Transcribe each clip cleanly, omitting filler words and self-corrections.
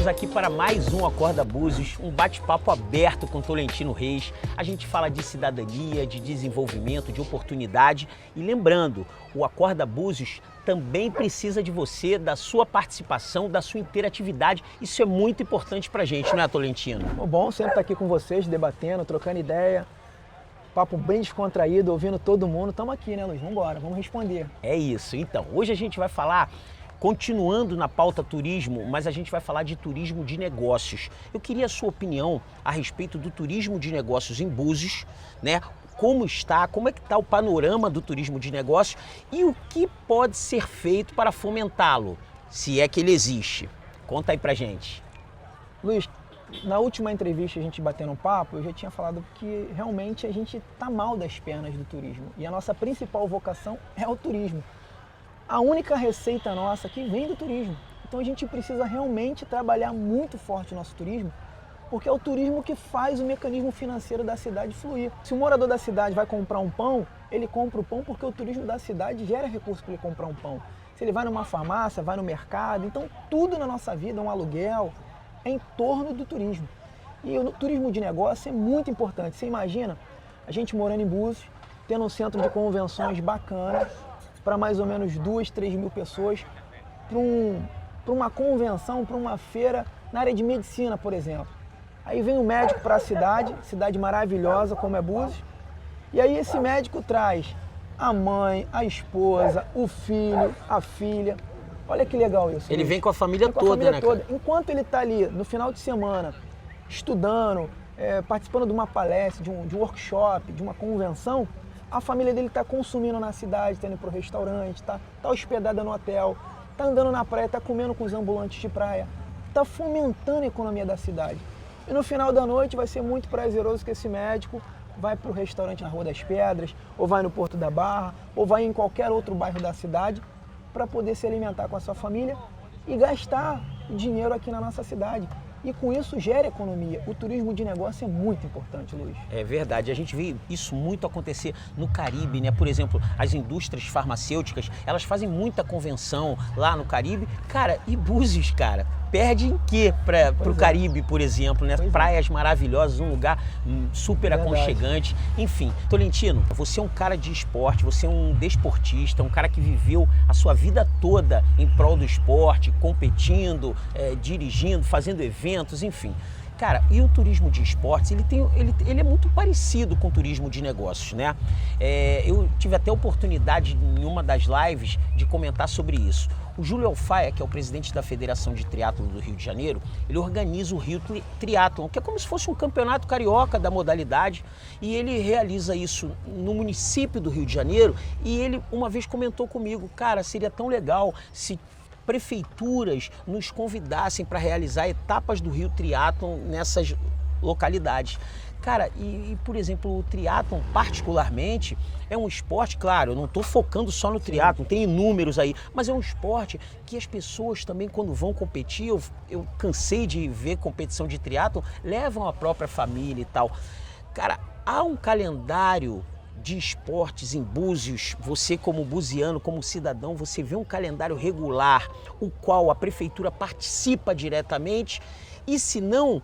Estamos aqui para mais um Acorda Búzios, um bate-papo aberto com Tolentino Reis. A gente fala de cidadania, de desenvolvimento, de oportunidade. E lembrando, o Acorda Búzios também precisa de você, da sua participação, da sua interatividade. Isso é muito importante para a gente, não é, Tolentino? Bom sempre estar aqui com vocês, debatendo, trocando ideia. Papo bem descontraído, ouvindo todo mundo. Estamos aqui, né, Luiz? Vamos embora, vamos responder. É isso. Então, hoje a gente vai falar, continuando na pauta turismo, mas a gente vai falar de turismo de negócios. Eu queria a sua opinião a respeito do turismo de negócios em Búzios, né? Como é que está o panorama do turismo de negócios e o que pode ser feito para fomentá-lo, se é que ele existe. Conta aí pra gente. Luiz, na última entrevista a gente batendo um papo, eu já tinha falado que realmente a gente está mal das pernas do turismo e a nossa principal vocação é o turismo. A única receita nossa que vem do turismo. Então a gente precisa realmente trabalhar muito forte o nosso turismo, porque é o turismo que faz o mecanismo financeiro da cidade fluir. Se o morador da cidade vai comprar um pão, ele compra o pão porque o turismo da cidade gera recurso para ele comprar um pão. Se ele vai numa farmácia, vai no mercado, então tudo na nossa vida, um aluguel, é em torno do turismo. E o turismo de negócio é muito importante. Você imagina a gente morando em Búzios, tendo um centro de convenções bacana, para mais ou menos 2, 3 mil pessoas, para uma convenção, para uma feira na área de medicina, por exemplo. Aí vem um médico para a cidade maravilhosa como é Búzios, e aí esse médico traz a mãe, a esposa, o filho, a filha. Olha que legal isso. Ele Luiz. vem com a família toda, toda, né, cara? Enquanto ele está ali no final de semana, estudando, participando de uma palestra, de um workshop, de uma convenção, a família dele está consumindo na cidade, está indo para o restaurante, está hospedada no hotel, está andando na praia, está comendo com os ambulantes de praia, está fomentando a economia da cidade. E no final da noite vai ser muito prazeroso que esse médico vai para o restaurante na Rua das Pedras, ou vai no Porto da Barra, ou vai em qualquer outro bairro da cidade para poder se alimentar com a sua família e gastar dinheiro aqui na nossa cidade. E com isso gera economia. O turismo de negócio é muito importante, Luiz. É verdade, a gente vê isso muito acontecer no Caribe, né? Por exemplo, as indústrias farmacêuticas, elas fazem muita convenção lá no Caribe. Cara, e Búzios, cara, perde em quê pro Caribe, por exemplo, né? Praias maravilhosas, um lugar super aconchegante. Enfim, Tolentino, você é um cara de esporte, você é um desportista, um cara que viveu a sua vida toda em prol do esporte, competindo, dirigindo, fazendo eventos, enfim. Cara, e o turismo de esportes, ele é muito parecido com o turismo de negócios, né? Eu tive até a oportunidade em uma das lives de comentar sobre isso. O Júlio Alfaia, que é o presidente da Federação de Triatlon do Rio de Janeiro, ele organiza o Rio Triatlon, que é como se fosse um campeonato carioca da modalidade, e ele realiza isso no município do Rio de Janeiro, e ele uma vez comentou comigo, cara, seria tão legal se prefeituras nos convidassem para realizar etapas do Rio Triatlon nessas localidades. Cara, por exemplo, o triatlon particularmente é um esporte, claro, eu não estou focando só no triatlon, tem inúmeros aí, mas é um esporte que as pessoas também quando vão competir, eu cansei de ver competição de triatlon, levam a própria família e tal. Cara, há um calendário de esportes em Búzios, você como buziano, como cidadão, você vê um calendário regular, o qual a prefeitura participa diretamente, e se não,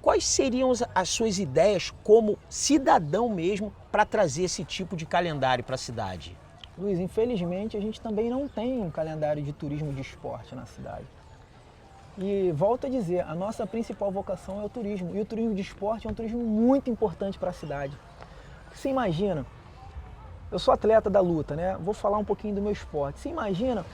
quais seriam as suas ideias como cidadão mesmo para trazer esse tipo de calendário para a cidade? Luiz, infelizmente a gente também não tem um calendário de turismo de esporte na cidade. E volto a dizer, a nossa principal vocação é o turismo, e o turismo de esporte é um turismo muito importante para a cidade. Você imagina, eu sou atleta da luta, né? Vou falar um pouquinho do meu esporte. Você imagina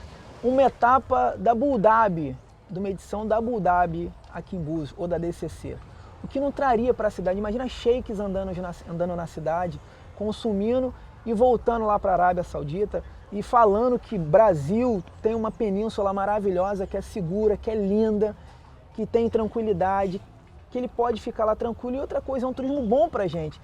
uma etapa da Abu Dhabi, de uma edição da Abu Dhabi aqui em Búzios, ou da DCC. O que não traria para a cidade? Imagina sheiks andando na cidade, consumindo e voltando lá para a Arábia Saudita e falando que Brasil tem uma península maravilhosa, que é segura, que é linda, que tem tranquilidade, que ele pode ficar lá tranquilo. E outra coisa, é um turismo bom para a gente.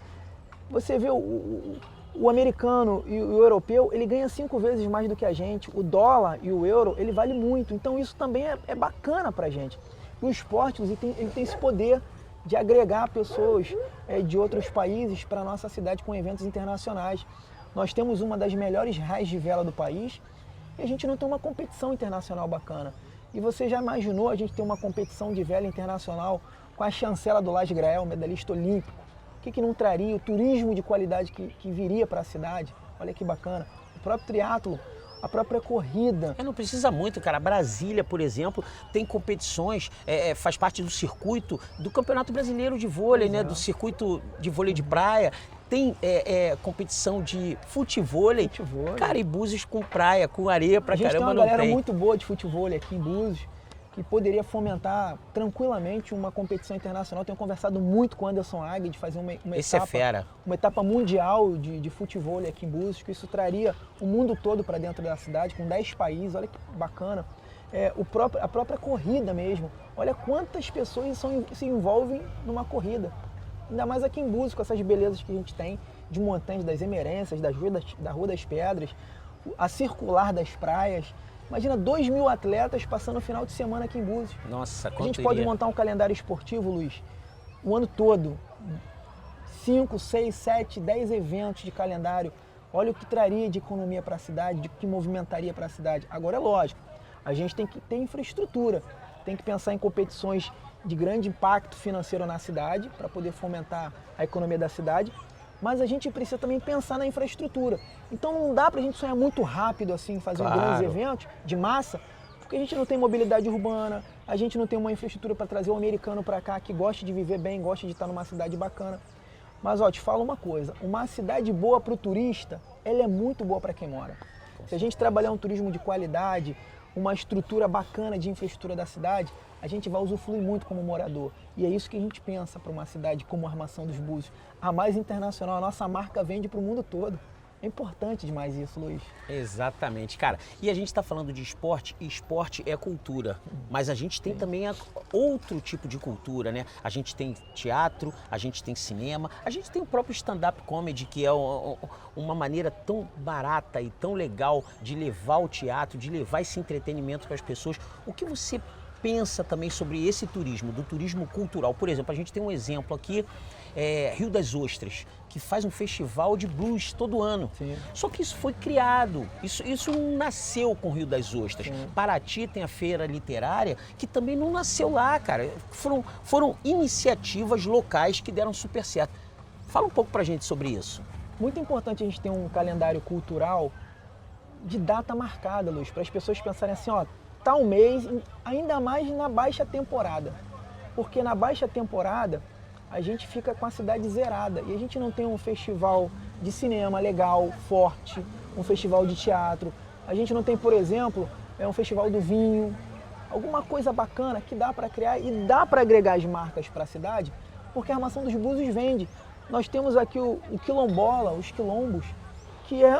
Você vê o americano e o europeu, ele ganha 5 vezes mais do que a gente. O dólar e o euro, ele vale muito. Então isso também é bacana pra gente. E o esporte, ele tem esse poder de agregar pessoas de outros países para a nossa cidade com eventos internacionais. Nós temos uma das melhores raias de vela do país e a gente não tem uma competição internacional bacana. E você já imaginou a gente ter uma competição de vela internacional com a chancela do Lars Grael, medalhista olímpico? O que não traria? O turismo de qualidade que viria para a cidade? Olha que bacana. O próprio triatlo, a própria corrida. Não precisa muito, cara. Brasília, por exemplo, tem competições, faz parte do circuito do Campeonato Brasileiro de Vôlei, né? Do circuito de vôlei de praia. Tem competição de futevôlei. Cara, e Búzios com praia, com areia pra caramba não tem. A gente tem uma galera muito boa de futevôlei aqui em Búzios, que poderia fomentar tranquilamente uma competição internacional. Tenho conversado muito com o Anderson Agui de fazer uma etapa mundial de futevôlei aqui em Búzios, que isso traria o mundo todo para dentro da cidade, com 10 países, olha que bacana. A própria corrida mesmo, olha quantas pessoas se envolvem numa corrida. Ainda mais aqui em Búzios, com essas belezas que a gente tem, de montanhas, das Emerências, da Rua das Pedras, a circular das praias. Imagina 2.000 atletas passando o final de semana aqui em Búzios. Nossa, quanto A gente pode montar um calendário esportivo, Luiz, o ano todo. 5, 6, 7, 10 eventos de calendário. Olha o que traria de economia para a cidade, de que movimentaria para a cidade. Agora é lógico, a gente tem que ter infraestrutura, tem que pensar em competições de grande impacto financeiro na cidade, para poder fomentar a economia da cidade, mas a gente precisa também pensar na infraestrutura. Então não dá para a gente sonhar muito rápido assim, fazer grandes eventos de massa, porque a gente não tem mobilidade urbana, a gente não tem uma infraestrutura para trazer o americano para cá que gosta de viver bem, gosta de estar numa cidade bacana. Mas ó, te falo uma coisa, uma cidade boa para o turista, ela é muito boa para quem mora. Se a gente trabalhar um turismo de qualidade, uma estrutura bacana de infraestrutura da cidade, a gente vai usufruir muito como morador. E é isso que a gente pensa para uma cidade como a Armação dos Búzios. A mais internacional, a nossa marca vende para o mundo todo. É importante demais isso, Luiz. Exatamente, cara. E a gente está falando de esporte, e esporte é cultura. Mas a gente tem também outro tipo de cultura, né? A gente tem teatro, a gente tem cinema, a gente tem o próprio stand-up comedy, que é uma maneira tão barata e tão legal de levar o teatro, de levar esse entretenimento para as pessoas. O que você pensa também sobre esse turismo, do turismo cultural? Por exemplo, a gente tem um exemplo aqui, Rio das Ostras, que faz um festival de blues todo ano. Sim. Só que isso foi criado, isso não nasceu com o Rio das Ostras. Sim. Paraty tem a feira literária, que também não nasceu lá, cara. Foram iniciativas locais que deram super certo. Fala um pouco pra gente sobre isso. Muito importante a gente ter um calendário cultural de data marcada, Luiz, para as pessoas pensarem assim, ó, tal mês, ainda mais na baixa temporada. Porque na baixa temporada a gente fica com a cidade zerada e a gente não tem um festival de cinema legal, forte, um festival de teatro. A gente não tem, por exemplo, um festival do vinho, alguma coisa bacana que dá para criar e dá para agregar as marcas para a cidade, porque a Armação dos Búzios vende. Nós temos aqui o quilombola, os quilombos, que é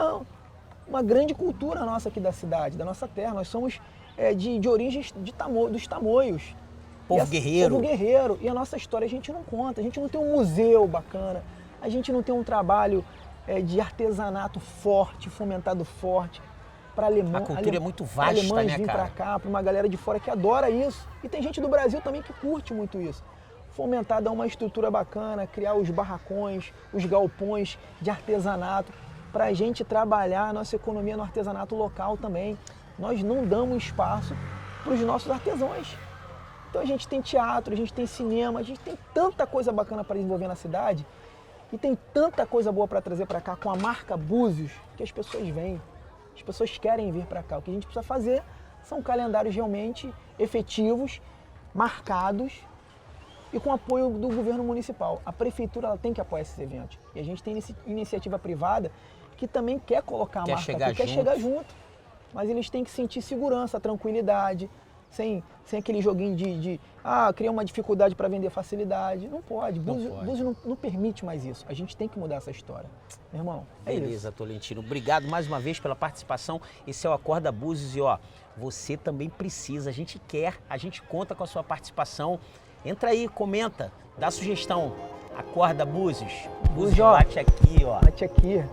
uma grande cultura nossa aqui da cidade, da nossa terra. Nós somos de origens dos tamoios. Povo guerreiro. Povo guerreiro. E a nossa história a gente não conta. A gente não tem um museu bacana. A gente não tem um trabalho de artesanato forte, fomentado forte. Para alemães. A cultura é muito vasta, né, cara? Alemães vir para cá, para uma galera de fora que adora isso. E tem gente do Brasil também que curte muito isso. Fomentar, dar uma estrutura bacana, criar os barracões, os galpões de artesanato, para a gente trabalhar a nossa economia no artesanato local também. Nós não damos espaço para os nossos artesãos. Então a gente tem teatro, a gente tem cinema, a gente tem tanta coisa bacana para desenvolver na cidade e tem tanta coisa boa para trazer para cá com a marca Búzios que as pessoas vêm, as pessoas querem vir para cá. O que a gente precisa fazer são calendários realmente efetivos, marcados e com apoio do governo municipal. A prefeitura ela tem que apoiar esses eventos e a gente tem iniciativa privada que também quer colocar a marca aqui, quer chegar junto, mas eles têm que sentir segurança, tranquilidade, sem aquele joguinho de criar uma dificuldade para vender facilidade. Não pode. Búzios não permite mais isso. A gente tem que mudar essa história. Meu irmão, Beleza, Tolentino. Obrigado mais uma vez pela participação. Esse é o Acorda Búzios e ó, você também precisa, a gente quer, a gente conta com a sua participação. Entra aí, comenta, dá sugestão. Acorda Búzios. Búzios bate aqui, ó. Bate aqui.